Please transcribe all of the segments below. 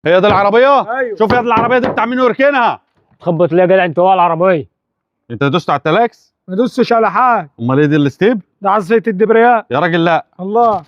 هي دي العربيه؟ ايوه. شوف يا دي العربيه دي بتاع مين وركنها. تخبط ليه يا جدع انت؟ هو العربيه انت دوست على التلاكس؟ ما دوستش على حاجه، امال ايه دي الستيب؟ ده عصايه الدبرياء. يا راجل لا. الله،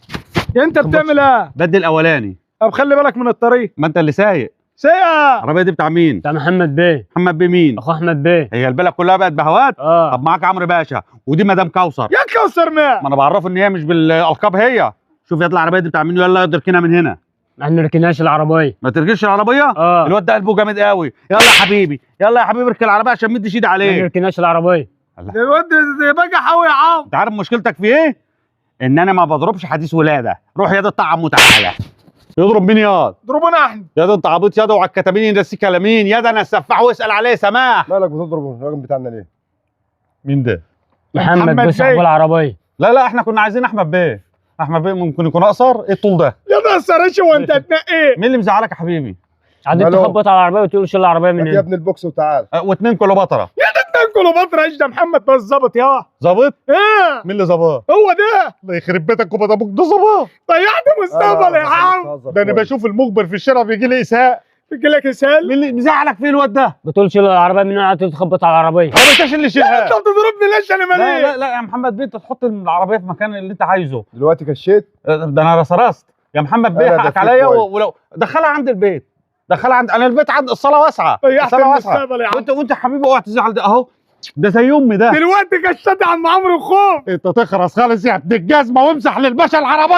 انت بتعمل ايه؟ بدي الاولاني. طب خلي بالك من الطريق. ما انت اللي سايق. سيئة. العربيه دي بتاع مين؟ بتاع محمد بيه، محمد بيه مين؟ اخو احمد بيه. هي البلد كلها بقت بهوات؟ اه. طب معاك عمرو باشا ودي مدام كوثر. يا كوثر ما ما انا بعرفه ان هي مش بالالقاب هي. شوف يا دي العربيه دي بتاع مين يلا ادركنا من هنا. ما نركناش العربيه. ما تركنش العربيه؟ اه. الواد ده قلبه جامد قوي. يلا يا حبيبي يلا يا حبيبي اركن العربيه عشان مد ايدي ما عليه. نركناش العربيه. الواد ده بقى حاوي يا عم. انت عارف مشكلتك في ايه؟ ان انا ما بضربش حديث ولاده. روح يا ده الطعم وتعالى. يضرب مين ياض؟ ضربونا احنا. يا ده انت عبيط يا ده وعلى الكتابين ينسيك على مين؟ يا ده انا السفاح واسال عليه سماح. مالك بتضرب الراجل بتاعنا ليه؟ مين ده؟ محمد بيه صاحب بيه. العربيه. لا احنا كنا عايزين احمد بيه. احمد بيه ممكن يكون اقصر. ايه الطول ده؟ يا ده سرش وانت تنقي. مين اللي مزعلك يا حبيبي؟ قاعدين ماله؟ تخبط على العربيه وتقول شيل العربيه من هات يا هنا. ابن البوكس وتعال. واتنين كليوباترا. كليوباترا ايش ده محمد بس ظابط يا. ظابط؟ ايه مين اللي ظباط؟ هو ده؟ الله يخرب بيتك وبيت ابوك ده ظباط. ضيعت مستقبل يا عم. ده انا بشوف المخبر في الشارع بيجي لي اساء. بيجي لك اسهال. مين اللي مزعلك فيه الواد ده؟ بتقول شيل العربيه من هنا، قاعد تخبط على العربيه. هو ما انتش اللي انت شيلها. بتضربني ليش انا مالي؟ لا يا محمد بيه انت تحط العربيه في مكان اللي انت عايزه. دلوقتي كشيت. ده انا رصرست يا محمد بيه. أنا حقك دفيت عليا كويس. ولو دخلها عند البيت. دخلها عند انا البيت عند الصاله واسعه. ضيعت الصاله واسعه. المستقبل يا عم. وانت يا حبيبي اوعى تزعل ده اهو. ده زي امي ده. دلوقتي كشت عم عمرو خوف. انت تخرس خالص يا ابن الجزمه وامسح للباشا العربيه.